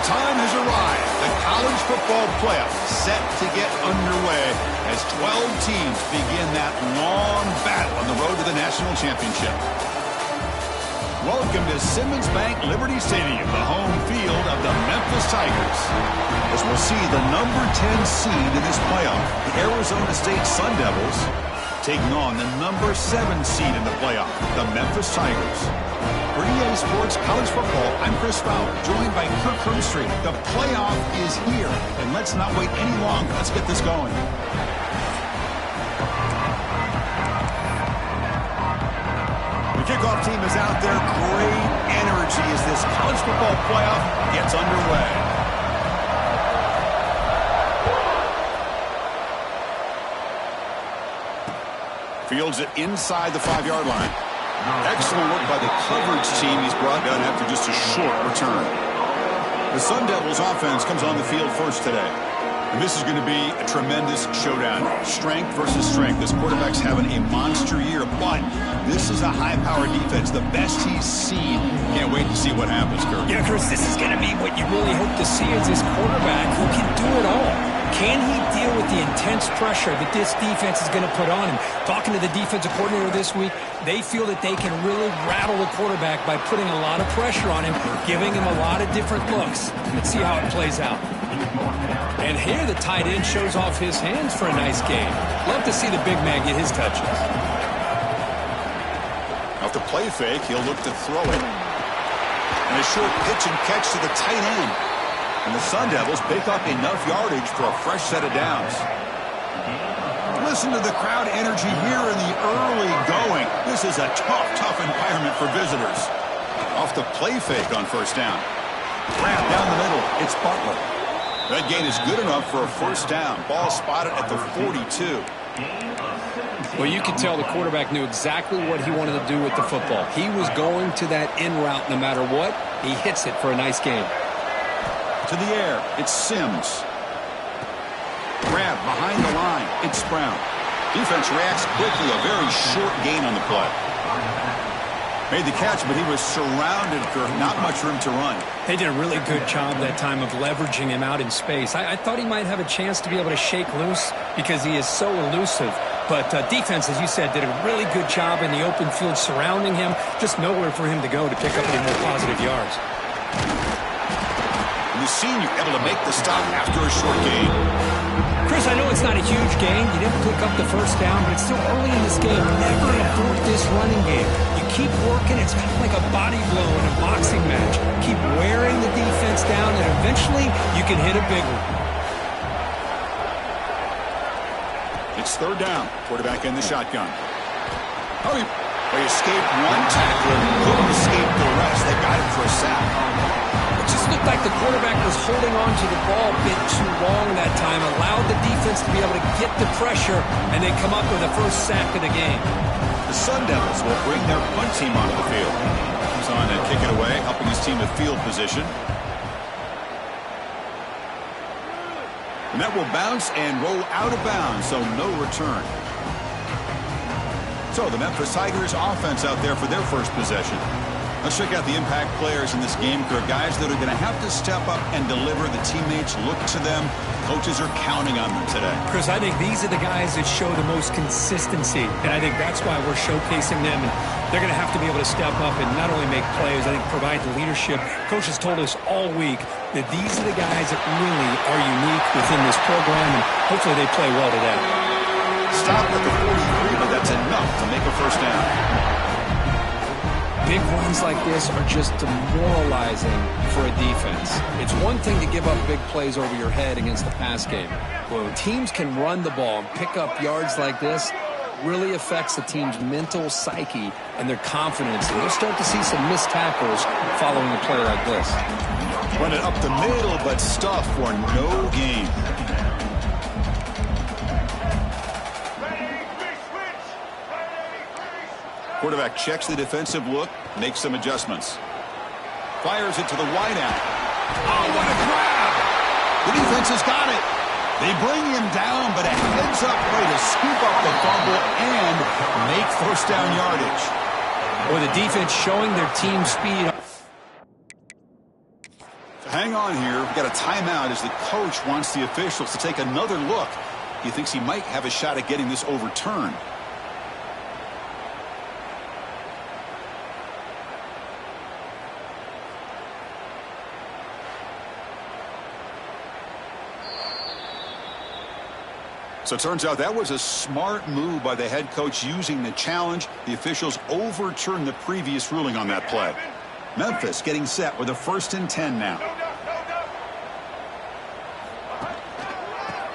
The time has arrived. The college football playoff set to get underway as 12 teams begin that long battle on the road to the national championship. Welcome to Simmons Bank Liberty Stadium, the home field of the Memphis Tigers. As we'll see the number 10 seed in this playoff, the Arizona State Sun Devils, taking on the number 7 seed in the playoff, the Memphis Tigers. For EA Sports College Football, I'm Chris Fowler, joined by Kirk Herbstreit. The playoff is here, and let's not wait any longer. Let's get this going. The kickoff team is out there. Great energy as this college football playoff gets underway. Fields it inside the 5-yard line. Excellent work by the coverage team. He's brought down after just a short return. The Sun Devils offense comes on the field first today. And this is going to be a tremendous showdown. Strength versus strength. This quarterback's having a monster year, but this is a high-powered defense, the best he's seen. Can't wait to see what happens, Kirk. Yeah, Chris, this is going to be what you really hope to see is this quarterback who can do it all. Can he deal with the intense pressure that this defense is going to put on him? Talking to the defensive coordinator this week, they feel that they can really rattle the quarterback by putting a lot of pressure on him, giving him a lot of different looks. Let's see how it plays out. And here the tight end shows off his hands for a nice game. Love to see the big man get his touches. Off the play fake, he'll look to throw it. And a short pitch and catch to the tight end. And the Sun Devils pick up enough yardage for a fresh set of downs. Listen to the crowd energy here in the early going. This is a tough environment for visitors. Off the play fake on first down. Wrap down the middle. It's Butler. That gain is good enough for a first down. Ball spotted at the 42. Well, you could tell the quarterback knew exactly what he wanted to do with the football. He was going to that in route no matter what. He hits it for a nice gain. To the air, it's Sims. Grab behind the line, it's Brown. Defense reacts quickly, a very short gain on the play. Made the catch, but he was surrounded for not much room to run. They did a really good job that time of leveraging him out in space. I thought he might have a chance to be able to shake loose because he is so elusive. But defense, as you said, did a really good job in the open field surrounding him. Just nowhere for him to go to pick up any more positive yards. The senior able to make the stop after a short gain. Chris, I know it's not a huge gain. You didn't pick up the first down, but it's still early in this game. Never abort this running game. You keep working. It's kind of like a body blow in a boxing match. Keep wearing the defense down, and eventually you can hit a big one. It's third down. Quarterback in the shotgun. Oh, he escaped one tackler. Couldn't escape the rest. They got him for a sack. It just looked like the quarterback was holding on to the ball a bit too long that time, allowed the defense to be able to get the pressure, and they come up with a first sack of the game. The Sun Devils will bring their punt team onto the field. He's on to kick it away, helping his team with field position. And that will bounce and roll out of bounds, so no return. So the Memphis Tigers offense out there for their first possession. Let's check out the impact players in this game. There are guys that are going to have to step up and deliver. The teammates look to them. Coaches are counting on them today. Chris, I think these are the guys that show the most consistency, and I think that's why we're showcasing them. And they're going to have to be able to step up and not only make plays, I think provide the leadership. Coaches told us all week that these are the guys that really are unique within this program, and hopefully they play well today. Stop at the 43, but that's enough to make a first down. Big runs like this are just demoralizing for a defense. It's one thing to give up big plays over your head against the pass game. When teams can run the ball and pick up yards like this, really affects the team's mental psyche and their confidence. And you'll start to see some missed tackles following a play like this. Run it up the middle, but stuff for no gain. Quarterback checks the defensive look, makes some adjustments. Fires it to the wideout. Oh, what a grab! The defense has got it. They bring him down, but a heads-up way to scoop up the fumble and make first down yardage. Or the defense showing their team speed. Hang going on here? We've got a timeout as the coach wants the officials to take another look. He thinks he might have a shot at getting this overturned. So it turns out that was a smart move by the head coach using the challenge. The officials overturned the previous ruling on that play. Memphis getting set with a 1st and 10 now.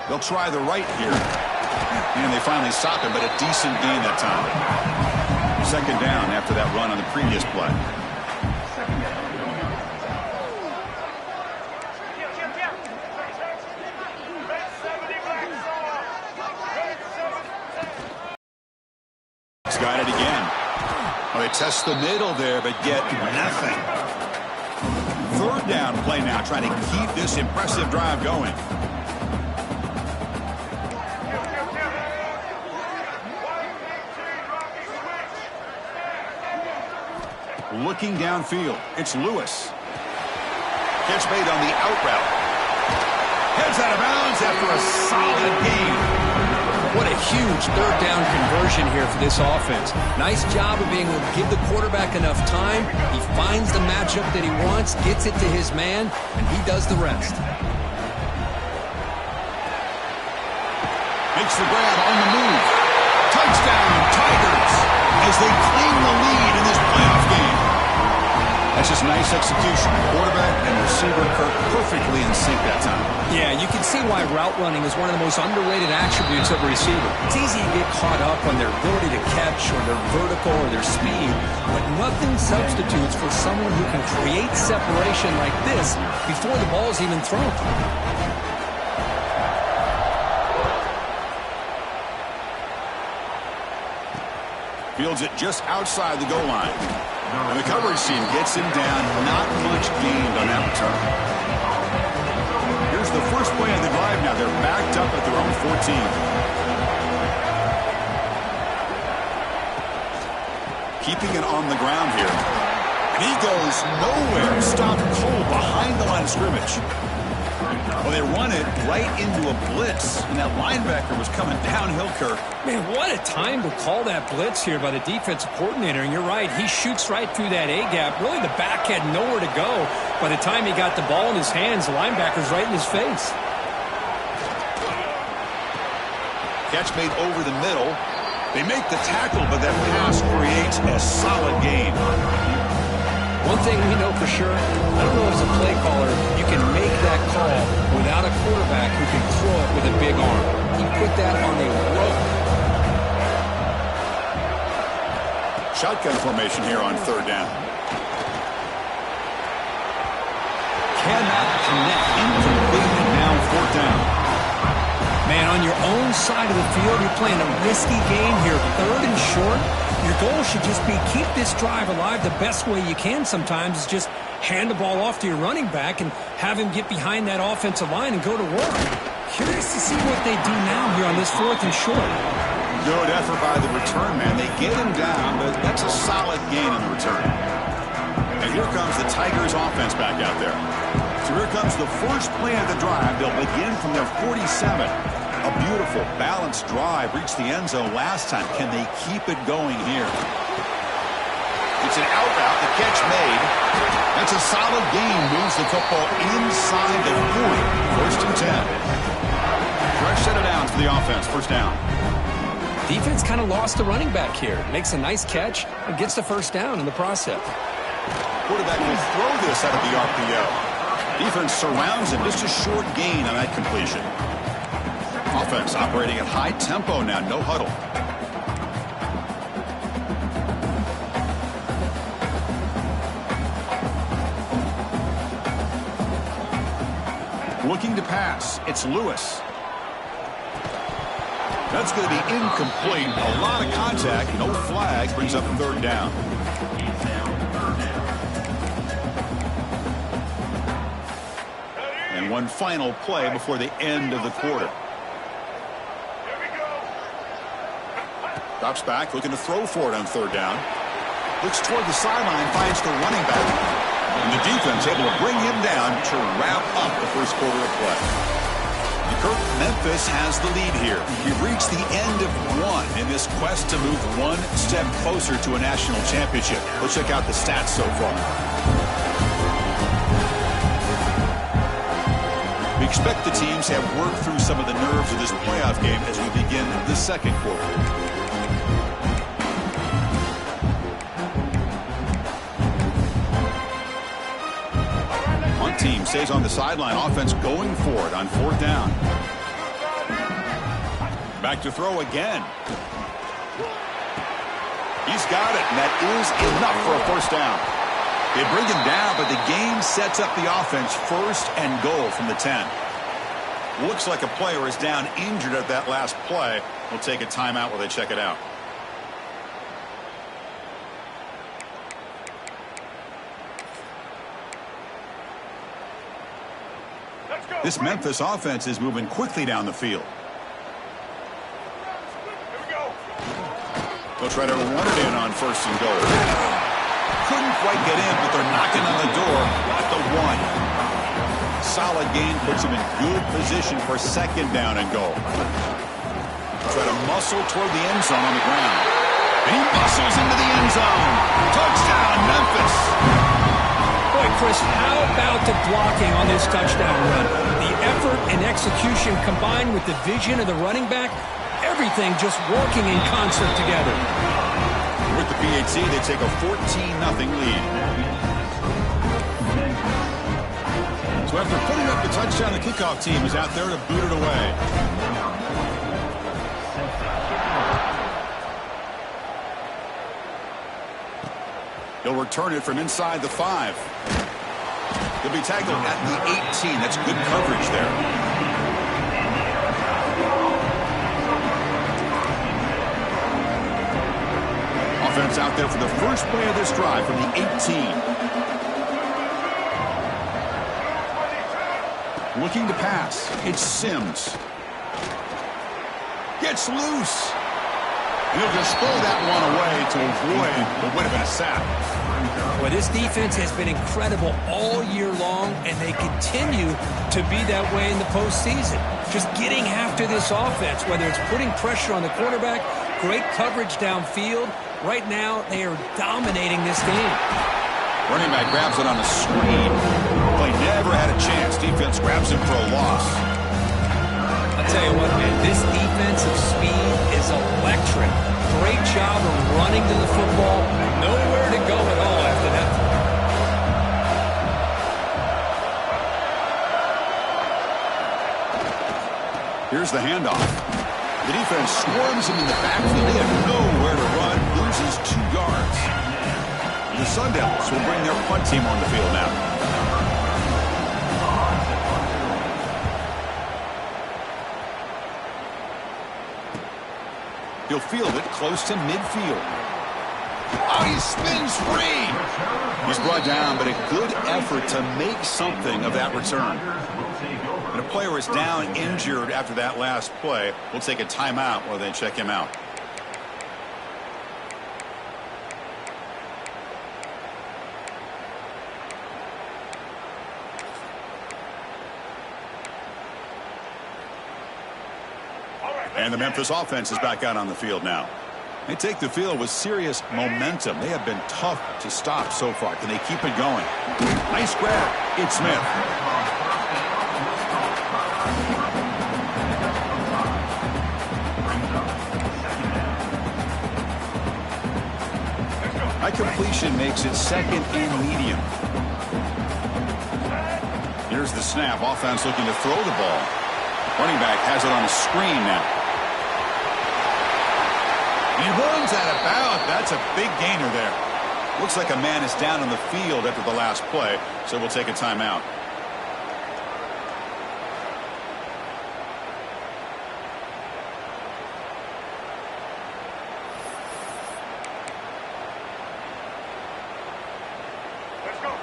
They'll try the right here. And they finally stop him, but a decent gain that time. 2nd down after that run on the previous play. Got it again. Well, they test the middle there, but get nothing. 3rd down play now, trying to keep this impressive drive going. Looking downfield, it's Lewis. Catch made on the out route. Heads out of bounds after a solid gain. What a huge 3rd down conversion here for this offense. Nice job of being able to give the quarterback enough time. He finds the matchup that he wants, gets it to his man, and he does the rest. Makes the grab on the move. Touchdown, Tigers, as they claim the lead in this playoff game. That's just nice execution. Quarterback and receiver Kirk perfectly in sync that time. Yeah, you can see why route running is one of the most underrated attributes of a receiver. It's easy to get caught up on their ability to catch or their vertical or their speed, but nothing substitutes for someone who can create separation like this before the ball is even thrown. Fields it just outside the goal line. And the coverage team gets him down. Not much gained on that return. Here's the first play of the drive now. They're backed up at their own 14. Keeping it on the ground here. And he goes nowhere. Stopped cold behind the line of scrimmage. Well, they run it right into a blitz, and that linebacker was coming downhill, Kirk. Man, what a time to call that blitz here by the defensive coordinator. And you're right, he shoots right through that A-gap. Really, the back had nowhere to go. By the time he got the ball in his hands, the linebacker's right in his face. Catch made over the middle. They make the tackle, but that pass creates a solid gain. One thing we know for sure, I don't know as a play caller, you can make that call without a quarterback who can throw it with a big arm. He put that on a rope. Shotgun formation here on 3rd down. Cannot connect, incomplete, and now 4th down. Man, on your own side of the field, you're playing a risky game here, 3rd and short. Your goal should just be keep this drive alive the best way you can sometimes is just hand the ball off to your running back and have him get behind that offensive line and go to work. Curious to see what they do now here on this 4th and short. Good effort by the return man. They get him down, but that's a solid gain on the return. And here comes the Tigers offense back out there. So here comes the first play of the drive. They'll begin from their 47. A beautiful, balanced drive. Reached the end zone last time. Can they keep it going here? It's an out route. The catch made. That's a solid gain. Moves the football inside the 40. 1st and 10. Fresh set of downs for the offense. 1st down. Defense kind of lost the running back here. Makes a nice catch and gets the 1st down in the process. Quarterback will throw this out of the RPO. Defense surrounds him. Just a short gain on that completion. Offense operating at high tempo now. No huddle. Looking to pass. It's Lewis. That's going to be incomplete. A lot of contact. No flag. Brings up 3rd down. And one final play before the end of the quarter. Drops back, looking to throw for it on 3rd down. Looks toward the sideline, finds the running back. And the defense able to bring him down to wrap up the first quarter of play. Memphis has the lead here. He reached the end of one in this quest to move one step closer to a national championship. Let's check out the stats so far. We expect the teams to have worked through some of the nerves of this playoff game as we begin the second quarter. One team stays on the sideline. Offense going for it on fourth down. Back to throw again. He's got it, and that is enough for a first down. They bring him down, but the game sets up the offense first and goal from the 10. Looks like a player is down injured at that last play. We'll take a timeout while they check it out. This Memphis offense is moving quickly down the field. They'll try to run it in on first and goal. Couldn't quite get in, but they're knocking on the door at the 1. Solid gain puts him in good position for second down and goal. Try to muscle toward the end zone on the ground. And he muscles into the end zone. Touchdown, Memphis. Boy, Chris, how about the blocking on this touchdown run? The effort and execution combined with the vision of the running back, everything just working in concert together. With the PAT, they take a 14-0 lead. So after putting up the touchdown, the kickoff team is out there to boot it away. He'll return it from inside the 5. He'll be tackled at the 18. That's good coverage there. Offense out there for the first play of this drive from the 18. Looking to pass. It's Sims. Gets loose. And he'll just throw that one away to avoid what would have been a sack. Well, this defense has been incredible all year long, and they continue to be that way in the postseason. Just getting after this offense, whether it's putting pressure on the quarterback, great coverage downfield. Right now, they are dominating this game. Running back grabs it on a screen. Play never had a chance. Defense grabs him for a loss. I'll tell you what, man, this defensive speed is electric. Great job of running to the football. Nowhere to go at all after that. Here's the handoff. The defense swarms him in the backfield. They have nowhere to run. Loses 2 yards. The Sun Devils will bring their punt team on the field now. He'll field it close to midfield. Oh, he spins free. He's brought down, but a good effort to make something of that return. And a player is down injured after that last play. We'll take a timeout while they check him out. And the Memphis offense is back out on the field now. They take the field with serious momentum. They have been tough to stop so far. Can they keep it going? Nice grab. It's Smith. High completion makes it second and medium. Here's the snap. Offense looking to throw the ball. Running back has it on a screen now. He runs out of bounds. That's a big gainer there. Looks like a man is down on the field after the last play, so we'll take a timeout.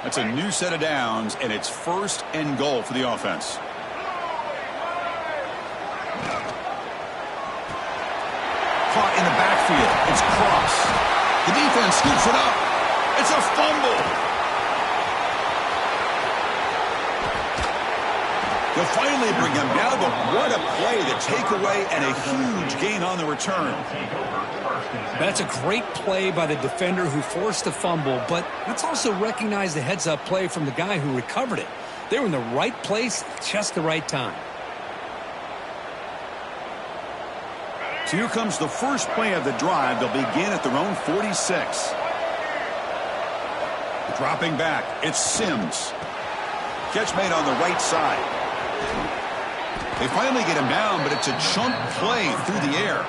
That's a new set of downs, and it's first and goal for the offense. Caught in the backfield. It's Cross. The defense scoops it up. It's a fumble. They'll finally bring him down, but what a play, the takeaway, and a huge gain on the return. That's a great play by the defender who forced the fumble, but let's also recognize the heads-up play from the guy who recovered it. They were in the right place at just the right time. So here comes the first play of the drive. They'll begin at their own 46. Dropping back, it's Sims. Catch made on the right side. They finally get him down, but it's a chunk play through the air.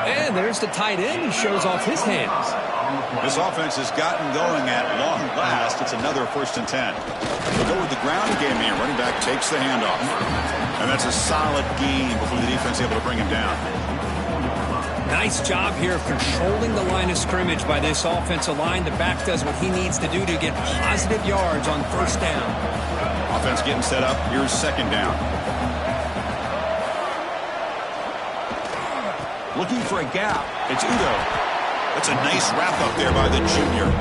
And there's the tight end who shows off his hands. This offense has gotten going at long last. It's another 1st and 10. They'll go with the ground game here. Running back takes the handoff. And that's a solid gain before the defense is able to bring him down. Nice job here of controlling the line of scrimmage by this offensive line. The back does what he needs to do to get positive yards on 1st down. Offense getting set up. Here's 2nd down. Looking for a gap. It's Udo. That's a nice wrap-up there by the junior.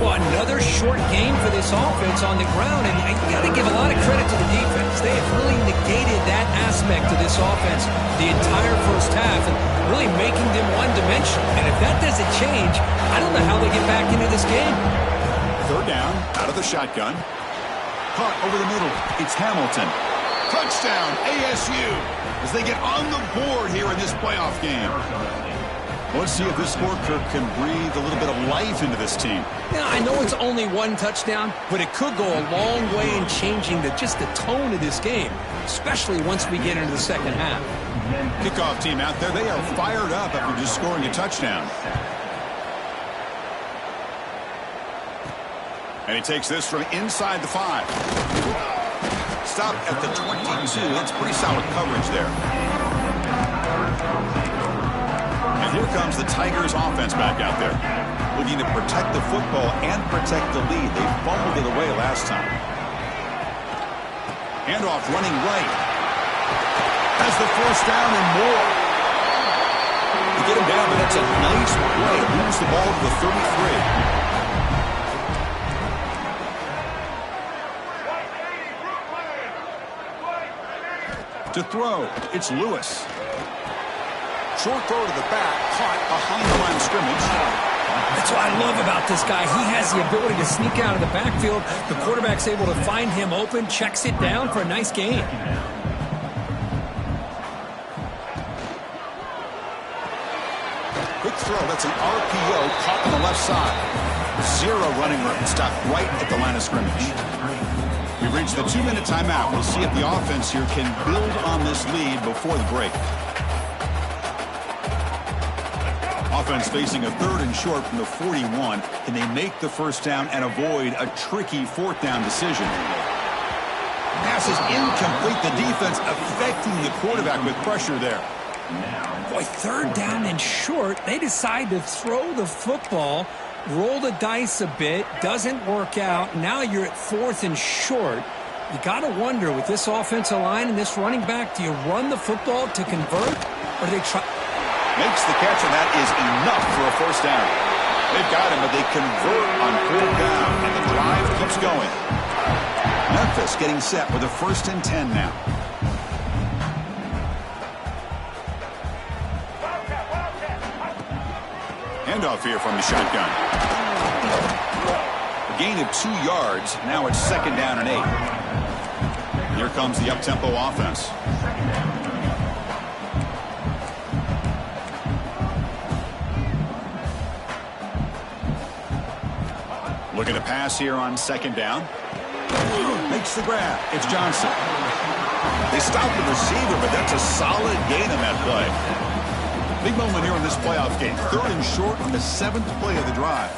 Well, another short game for this offense on the ground, and you got to give a lot of credit to the defense. They have really negated that aspect of this offense the entire 1st half and really making them one-dimensional. And if that doesn't change, I don't know how they get back into this game. 3rd down, out of the shotgun. Caught over the middle. It's Hamilton. Touchdown, ASU, as they get on the board here in this playoff game. Let's see if this score can breathe a little bit of life into this team. Yeah, I know it's only 1 touchdown, but it could go a long way in changing just the tone of this game, especially once we get into the 2nd half. Kickoff team out there, they are fired up after just scoring a touchdown. And he takes this from inside the 5. Stop at the 22. That's pretty solid coverage there. And here comes the Tigers offense back out there, looking to protect the football and protect the lead. They fumbled it away last time. Handoff running right. Has the 1st down and more. To get him down, but that's a nice play. Moves the ball to the 33. To throw, it's Lewis. Short throw to the back, caught behind the line of scrimmage. That's what I love about this guy. He has the ability to sneak out of the backfield. The quarterback's able to find him open, checks it down for a nice gain. Quick throw, that's an RPO caught on the left side. 0 running room, stopped right at the line of scrimmage. We've reached the 2-minute timeout. We'll see if the offense here can build on this lead before the break. Offense facing a 3rd and short from the 41. Can they make the 1st down and avoid a tricky 4th down decision? Pass is incomplete. The defense affecting the quarterback with pressure there. Boy, 3rd down and short. They decide to throw the football. Roll the dice a bit, doesn't work out. Now you're at 4th and short. You got to wonder, with this offensive line and this running back, do you run the football to convert, or do they try? Makes the catch, and that is enough for a 1st down. They've got him, but they convert on 4th down, and the drive keeps going. Memphis getting set with a 1st and 10 now. Handoff here from the shotgun. A gain of 2 yards. Now it's 2nd down and 8. Here comes the up-tempo offense. Looking to pass here on 2nd down. Makes the grab. It's Johnson. They stopped the receiver, but that's a solid gain on that play. Big moment here in this playoff game. 3rd and short on the 7th play of the drive.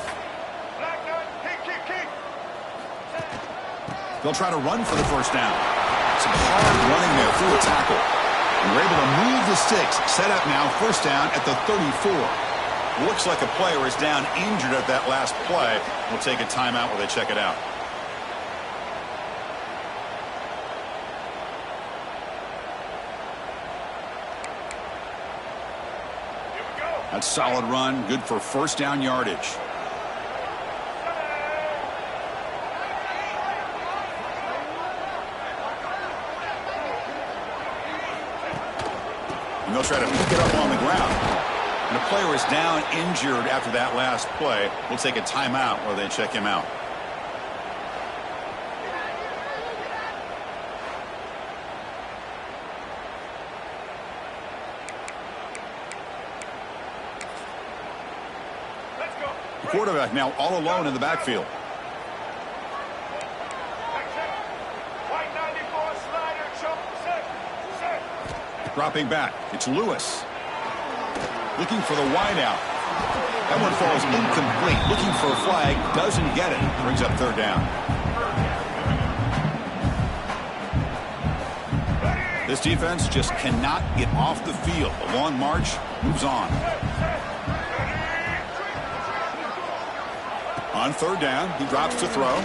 They'll try to run for the 1st down. Some hard running there through a tackle. And we're able to move the sticks. Set up now, 1st down at the 34. Looks like a player is down injured at that last play. We'll take a timeout while they check it out. That's a solid run, good for 1st down yardage. And they'll try to pick it up on the ground. And the player is down injured after that last play. We'll take a timeout while they check him out. The quarterback now all alone in the backfield. Dropping back, it's Lewis. Looking for the wideout. That one falls incomplete. Looking for a flag, doesn't get it. Brings up third down. This defense just cannot get off the field. The long march moves on. On third down, he drops to throw.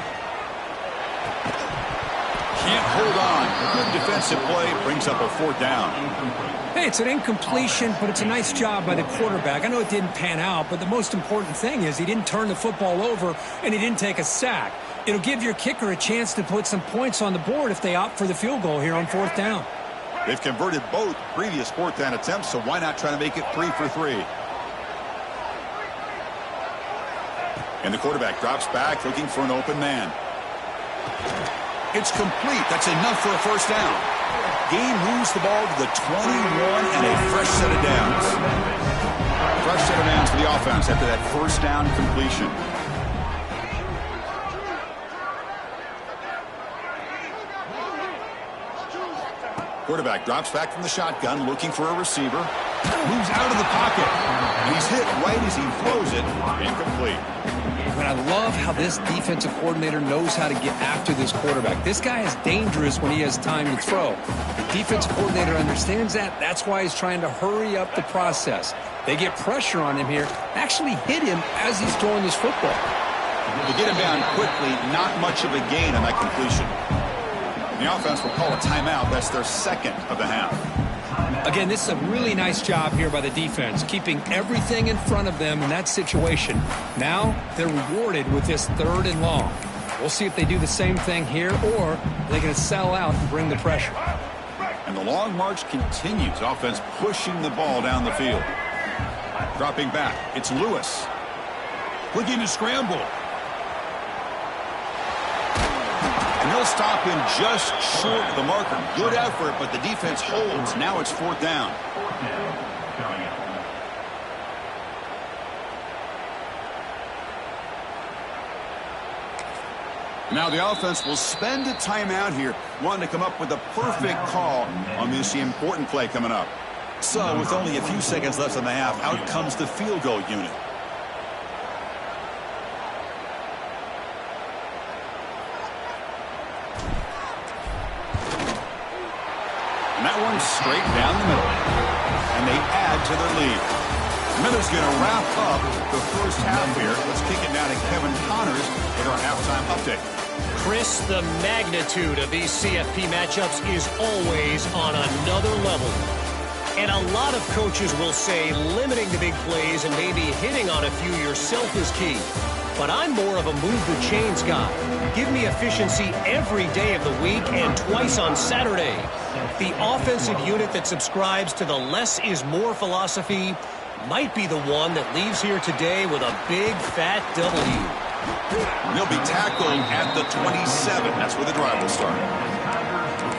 Can't hold on. A good defensive play brings up a fourth down. Hey, it's an incompletion, but it's a nice job by the quarterback. I know it didn't pan out, but the most important thing is he didn't turn the football over and he didn't take a sack. It'll give your kicker a chance to put some points on the board if they opt for the field goal here on fourth down. They've converted both previous fourth down attempts, so why not try to make it 3 for 3? And the quarterback drops back, looking for an open man. It's complete. That's enough for a first down. Game moves the ball to the 21 and a fresh set of downs. Fresh set of downs for the offense after that first down completion. Quarterback drops back from the shotgun, looking for a receiver. Moves out of the pocket. And he's hit right as he throws it. Incomplete. But I love how this defensive coordinator knows how to get after this quarterback. This guy is dangerous when he has time to throw. The defensive coordinator understands that. That's why he's trying to hurry up the process. They get pressure on him here, actually hit him as he's throwing this football. To get him down quickly, not much of a gain on that completion. The offense will call a timeout. That's their second of the half. Again, this is a really nice job here by the defense, keeping everything in front of them in that situation. Now they're rewarded with this third and long. We'll see if they do the same thing here, or they're going to sell out and bring the pressure. And the long march continues. Offense pushing the ball down the field. Dropping back, it's Lewis. Looking to scramble. And he'll stop him just short of the marker. Good effort, but the defense holds. Now it's fourth down. Now the offense will spend a timeout here, wanting to come up with a perfect call on this important play coming up. So with only a few seconds left in the half, out comes the field goal unit. And that one's straight down the middle. And they add to their lead. Miller's going to wrap up the first half here. Let's kick it now to Kevin Connors with our halftime update. Chris, the magnitude of these CFP matchups is always on another level. And a lot of coaches will say limiting the big plays and maybe hitting on a few yourself is key. But I'm more of a move the chains guy. Give me efficiency every day of the week and twice on Saturday. The offensive unit that subscribes to the less is more philosophy might be the one that leaves here today with a big fat W. He'll be tackled at the 27. That's where the drive will start.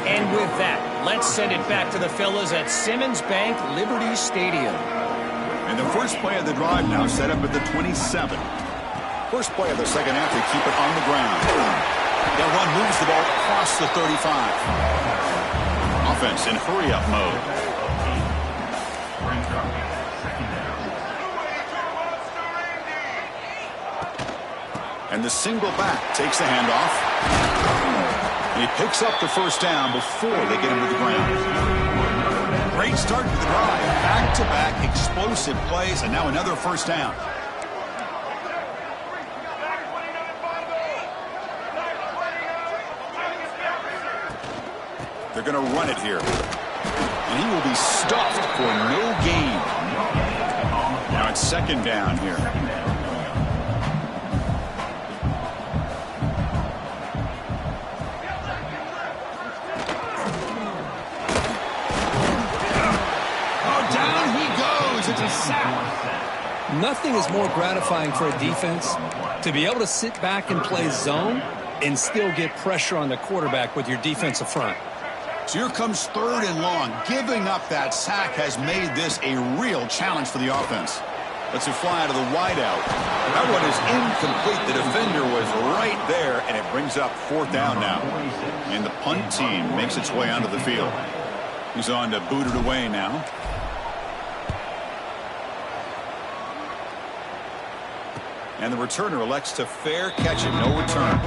And with that, let's send it back to the fellas at Simmons Bank Liberty Stadium. And the first play of the drive now set up at the 27. First play of the second half, they keep it on the ground. That run moves the ball across the 35. Offense in hurry-up mode. And the single back takes the handoff. And he picks up the first down before they get him to the ground. Great start to the drive. Back-to-back explosive plays, and now another first down. They're going to run it here. And he will be stuffed for no gain. Now it's second down here. a sack. Nothing is more gratifying for a defense to be able to sit back and play zone and still get pressure on the quarterback with your defensive front. So here comes 3rd and long. Giving up that sack has made this a real challenge for the offense. Let's it fly out of the wideout. That one is incomplete. The defender was right there, and it brings up 4th down now. And the punt team makes its way onto the field. He's on to boot it away now. And the returner elects to fair catch it. No return.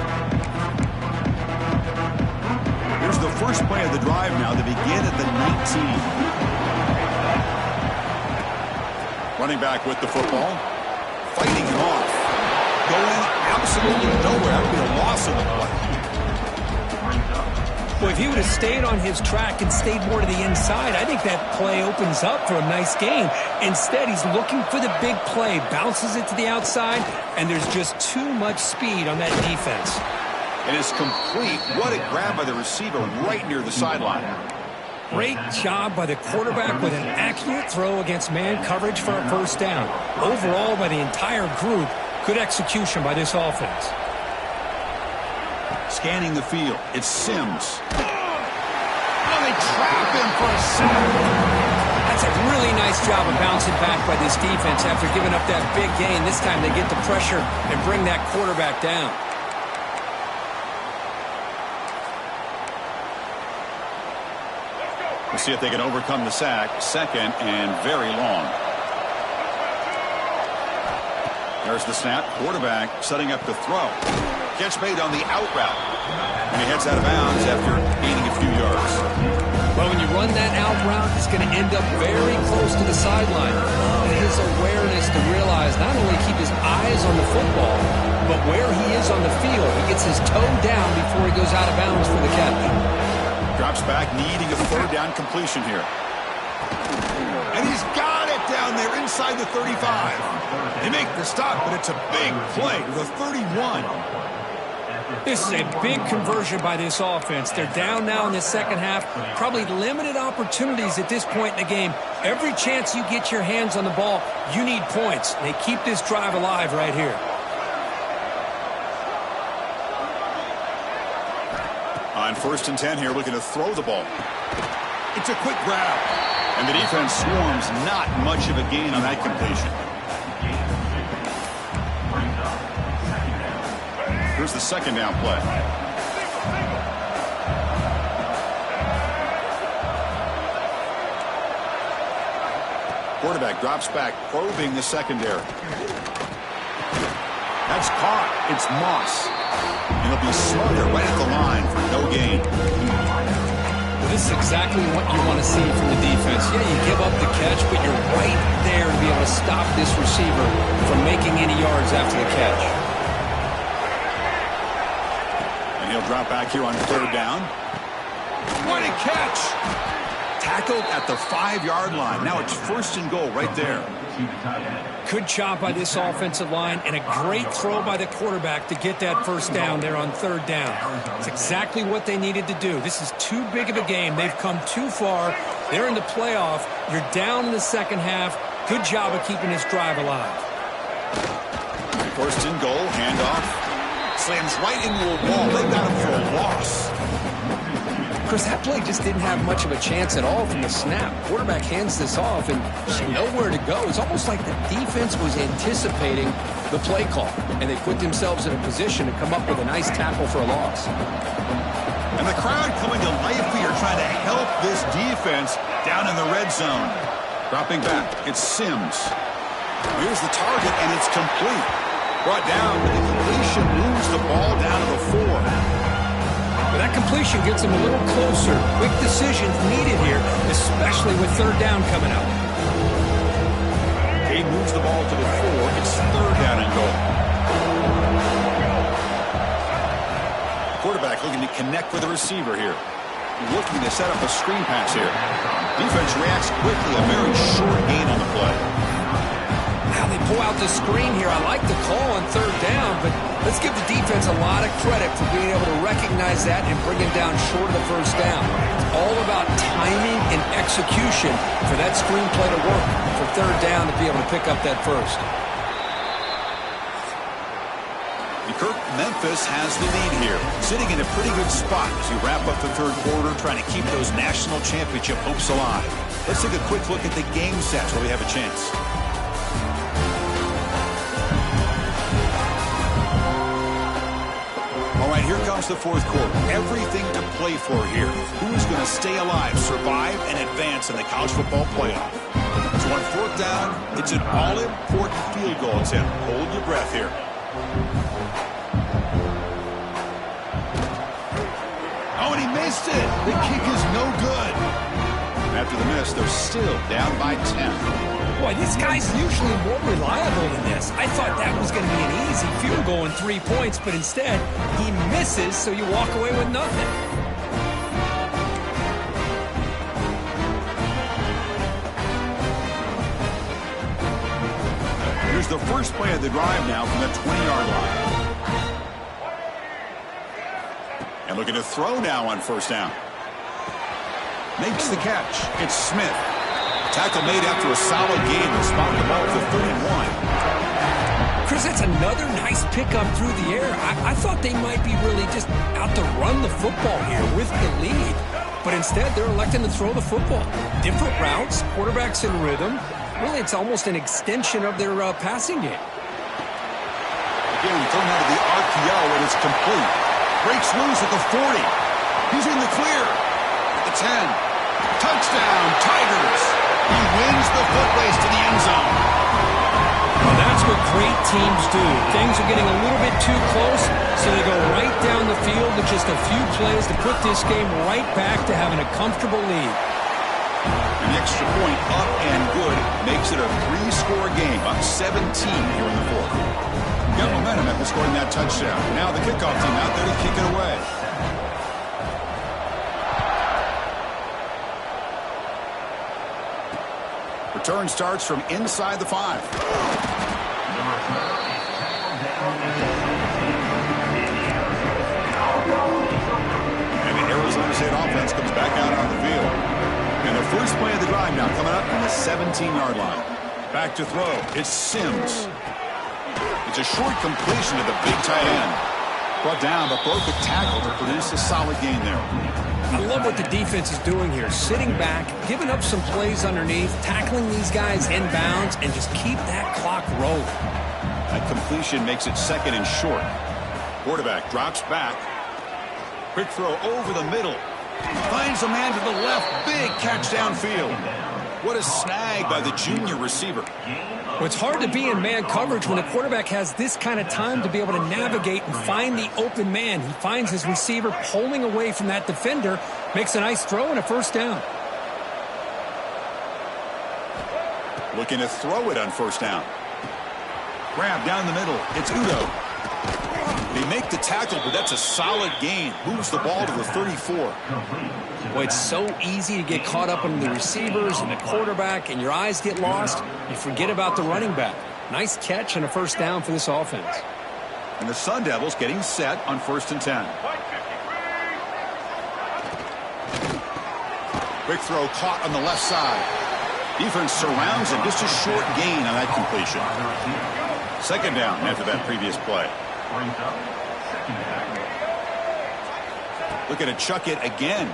Here's the first play of the drive now. They begin at the 19. Running back with the football. Fighting him off. Going absolutely nowhere. That would be a loss of the play. Well, if he would have stayed on his track and stayed more to the inside, I think that play opens up for a nice gain. Instead, he's looking for the big play. Bounces it to the outside, and there's just too much speed on that defense. It is complete. What a grab by the receiver right near the sideline. Great job by the quarterback with an accurate throw against man coverage for a 1st down. Overall, by the entire group, good execution by this offense. Scanning the field, it's Sims. Oh, they trap him for a sack. That's a really nice job of bouncing back by this defense after giving up that big gain. This time they get the pressure and bring that quarterback down. We'll see if they can overcome the sack. 2nd and very long. There's the snap. Quarterback setting up the throw. Catch made on the out route. And he heads out of bounds after gaining a few yards. Well, when you run that out route, it's going to end up very close to the sideline. And his awareness to realize not only keep his eyes on the football, but where he is on the field. He gets his toe down before he goes out of bounds for the catch. Drops back, needing a 3rd down completion here. And he's got it down there inside the 35. They make the stop, but it's a big play to the 31. This is a big conversion by this offense. They're down now in the 2nd half. Probably limited opportunities at this point in the game. Every chance you get your hands on the ball, you need points. They keep this drive alive right here. On 1st and 10 here, looking to throw the ball. It's a quick grab. And the defense swarms. Not much of a gain on that completion. Here's the 2nd down play. Quarterback drops back, probing the secondary. That's caught. It's Moss. And he'll be smothered right at the line for no gain. Well, this is exactly what you want to see from the defense. Yeah, you give up the catch, but you're right there to be able to stop this receiver from making any yards after the catch. And he'll drop back here on 3rd down. What a catch! Tackled at the 5-yard line. Now it's 1st and goal right there. Good job by this offensive line and a great throw by the quarterback to get that 1st down there on 3rd down. It's exactly what they needed to do. This is too big of a game. They've come too far. They're in the playoff. You're down in the 2nd half. Good job of keeping this drive alive. 1st and goal, handoff. Slams right into a wall. They got him for a loss. Chris, that play just didn't have much of a chance at all from the snap. Quarterback hands this off and nowhere to go. It's almost like the defense was anticipating the play call, and they put themselves in a position to come up with a nice tackle for a loss. And the crowd coming to life here, trying to help this defense down in the red zone. Dropping back, it's Sims. Here's the target, and it's complete. Brought down, but the completion moves the ball down to the 4. But that completion gets him a little closer. Quick decisions needed here, especially with 3rd down coming up. He moves the ball to the 4. It's 3rd down and goal. Quarterback looking to connect with the receiver here. Looking to set up a screen pass here. Defense reacts quickly. A very short gain on the play. Now they pull out the screen here. I like the call on 3rd down, but let's give the defense a lot of credit for being able to recognize that and bring him down short of the 1st down. It's all about time. timing and execution for that screenplay to work for third down to be able to pick up that first. Memphis has the lead here, sitting in a pretty good spot as we wrap up the third quarter, trying to keep those national championship hopes alive. Let's take a quick look at the game sets where we have a chance. All right, here comes the fourth quarter. Everything to play for here. Who is going to stay alive, survive, and advance in the college football playoff? So on fourth down, it's an all-important field goal attempt. Hold your breath here. Oh, and he missed it. The kick is no good. After the miss, they're still down by 10. Boy, this guy's usually more reliable than this. I thought that was going to be an easy field goal and 3 points, but instead, he misses, so you walk away with nothing. Here's the first play of the drive now from the 20-yard line. And looking to throw now on first down. Makes the catch. It's Smith. Tackle made after a solid game and spot the ball for 31. Chris, that's another nice pickup through the air. I thought they might be really just out to run the football here with the lead. But instead, they're electing to throw the football. Different routes, quarterbacks in rhythm. Really, it's almost an extension of their passing game. Again, thrown out of the RPO, and it's complete. Breaks loose at the 40. He's in the clear. At the 10. Touchdown, Tigers. He wins the foot race to the end zone. Well, that's what great teams do. Things are getting a little bit too close, so they go right down the field with just a few plays to put this game right back to having a comfortable lead. An extra point up and good makes it a 3-score game, up 17 here in the fourth. Got momentum after scoring that touchdown. Now the kickoff team out there to kick it away. Return starts from inside the 5. And the Arizona State offense comes back out on the field. And the first play of the drive now coming up from the 17-yard line. Back to throw. It's Sims. It's a short completion to the big tight end. Brought down, but broke the tackle to produce a solid gain there. I love what the defense is doing here. Sitting back, giving up some plays underneath, tackling these guys inbounds, and just keep that clock rolling. That completion makes it second and short. Quarterback drops back. Quick throw over the middle. Finds a man to the left. Big catch downfield. What a snag by the junior receiver. Well, it's hard to be in man coverage when a quarterback has this kind of time to be able to navigate and find the open man. He finds his receiver pulling away from that defender, makes a nice throw and a first down. Looking to throw it on first down. Grab down the middle. It's Udo. They make the tackle, but that's a solid gain. Moves the ball to the 34. Boy, it's so easy to get caught up in the receivers and the quarterback, and your eyes get lost. You forget about the running back. Nice catch and a first down for this offense. And the Sun Devils getting set on first and 10. Quick throw caught on the left side. Defense surrounds him. Just a short gain on that completion. Second down after that previous play. Looking to chuck it again.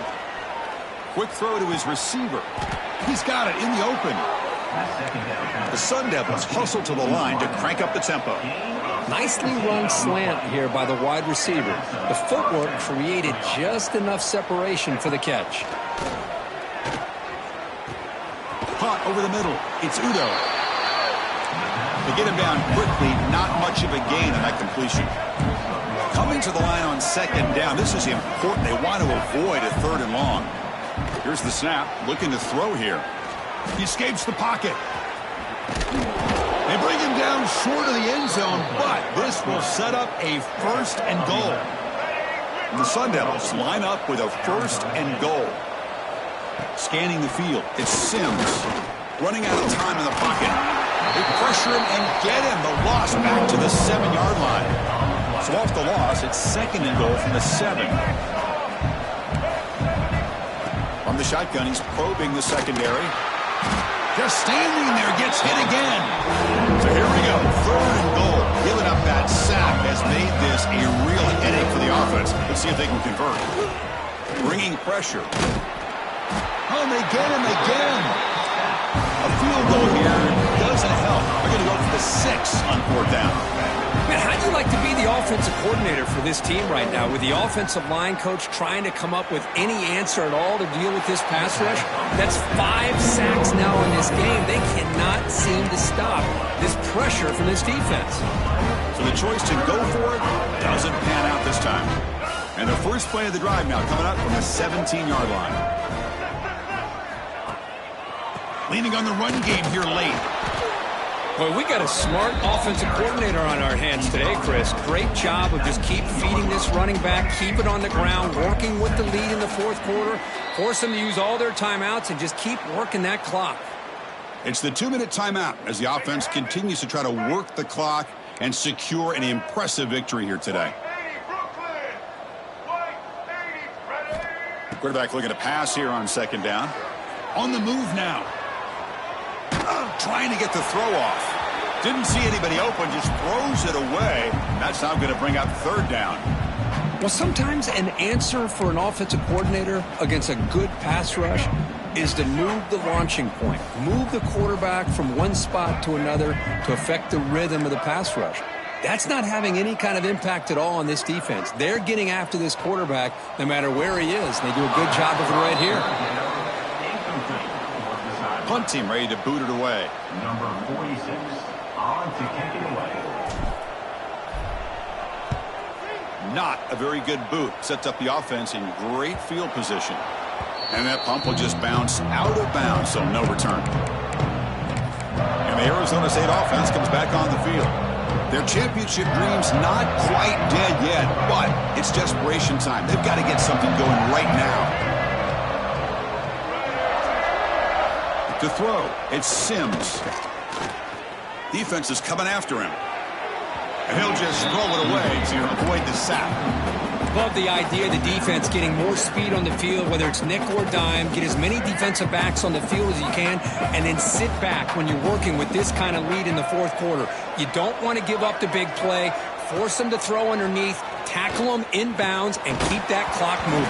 Quick throw to his receiver. He's got it in the open. The Sun Devils hustle to the line to crank up the tempo. Nicely run slant here by the wide receiver. The footwork created just enough separation for the catch. Caught over the middle. It's Udo. They get him down quickly. Not much of a gain on that completion. Coming to the line on second down. This is important. They want to avoid a third and long. Here's the snap. Looking to throw here. He escapes the pocket. They bring him down short of the end zone, but this will set up a first and goal. And the Sun Devils line up with a first and goal. Scanning the field. It's Sims. Running out of time in the pocket. They pressure him and get him. The loss back to the 7-yard line. So off the loss, it's second and goal from the 7. From the shotgun, he's probing the secondary. Just standing there, gets hit again. So here we go, 3rd and goal. Giving up that sack has made this a real headache for the offense. Let's see if they can convert. Bringing pressure. Oh, and they get him again. A field goal here doesn't help. They're going to go for the 6 on 4th down. Man, how do you like to be the offensive coordinator for this team right now with the offensive line coach trying to come up with any answer at all to deal with this pass rush? That's 5 sacks now in this game. They cannot seem to stop this pressure from this defense. So the choice to go for it doesn't pan out this time. And the first play of the drive now coming up from the 17-yard line. Leaning on the run game here late. Boy, we got a smart offensive coordinator on our hands today, Chris. Great job of just keep feeding this running back, keep it on the ground, working with the lead in the 4th quarter, force them to use all their timeouts, and just keep working that clock. It's the 2-minute timeout as the offense continues to try to work the clock and secure an impressive victory here today. Quarterback looking to pass here on 2nd down. On the move now. Trying to get the throw off. Didn't see anybody open, just throws it away. That's now going to bring up 3rd down. Well, sometimes an answer for an offensive coordinator against a good pass rush is to move the launching point, move the quarterback from one spot to another to affect the rhythm of the pass rush. That's not having any kind of impact at all on this defense. They're getting after this quarterback no matter where he is. They do a good job of it right here. Punt team ready to boot it away. Number 46 on to kick it away. Not a very good boot. Sets up the offense in great field position. And that pump will just bounce out of bounds, so no return. And the Arizona State offense comes back on the field. Their championship dream's not quite dead yet, but it's desperation time. They've got to get something going right now. To throw, it's Sims. Defense is coming after him. And he'll just throw it away to avoid the sack. Love the idea of the defense getting more speed on the field, whether it's nickel or dime. Get as many defensive backs on the field as you can, and then sit back when you're working with this kind of lead in the 4th quarter. You don't want to give up the big play. Force them to throw underneath, tackle them inbounds, and keep that clock moving.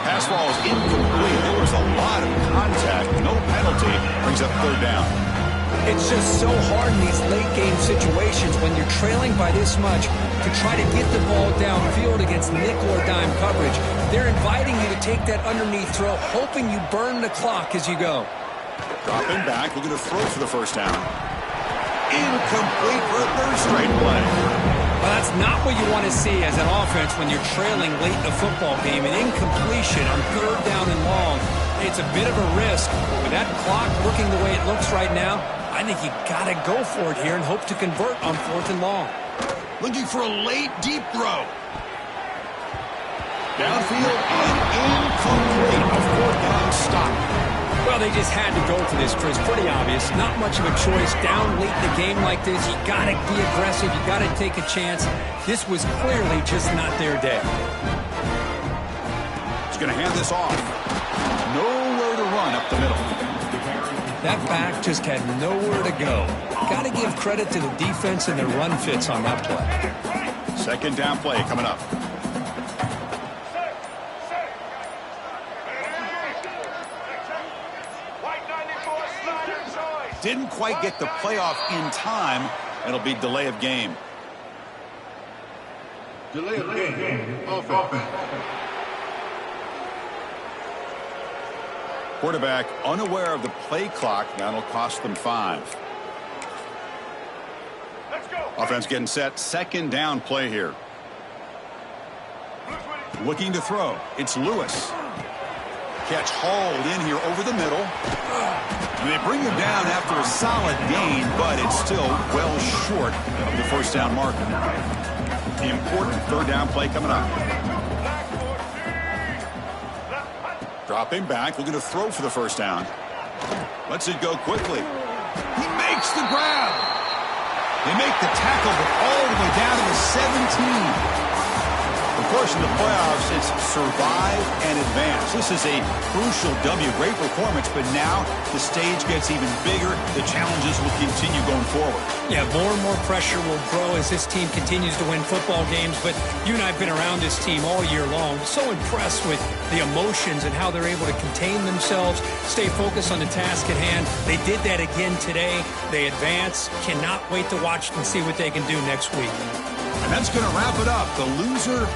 Pass ball is incomplete. There was a lot of contact. No penalty. Brings up 3rd down. It's just so hard in these late-game situations when you're trailing by this much to try to get the ball downfield against nickel or dime coverage. They're inviting you to take that underneath throw, hoping you burn the clock as you go. Dropping back, looking to throw for the 1st down. Incomplete for a 3rd straight play. Well, that's not what you want to see as an offense when you're trailing late in a football game. An incompletion on 3rd down and long. It's a bit of a risk. With that clock looking the way it looks right now, I think you got to go for it here and hope to convert on 4th and long. Looking for a late, deep throw. Downfield and incomplete. A 4th down stop. Well, they just had to go for this, Chris. Pretty obvious. Not much of a choice. Down late in a game like this, you got to be aggressive. You got to take a chance. This was clearly just not their day. He's going to hand this off. Nowhere to run up the middle. That back just had nowhere to go. Got to give credit to the defense and their run fits on that play. 2nd down play coming up. Didn't quite get the playoff in time. It'll be delay of game. Delay of game. Offense. Quarterback unaware of the play clock. That'll cost them 5. Let's go. Offense getting set. 2nd down play here. Looking to throw. It's Lewis. Catch hauled in here over the middle. And they bring him down after a solid gain, but it's still well short of the 1st down marker. The important 3rd down play coming up. Dropping back, looking to throw for the 1st down. Lets it go quickly. He makes the grab. They make the tackle, but all the way down to the 17. The course, in the playoffs, it's survive and advance. This is a crucial W. Great performance, but now the stage gets even bigger. The challenges will continue going forward. Yeah, more and more pressure will grow as this team continues to win football games. But you and I have been around this team all year long. So impressed with the emotions and how they're able to contain themselves, stay focused on the task at hand. They did that again today. They advance. Cannot wait to watch and see what they can do next week. And that's going to wrap it up. The loser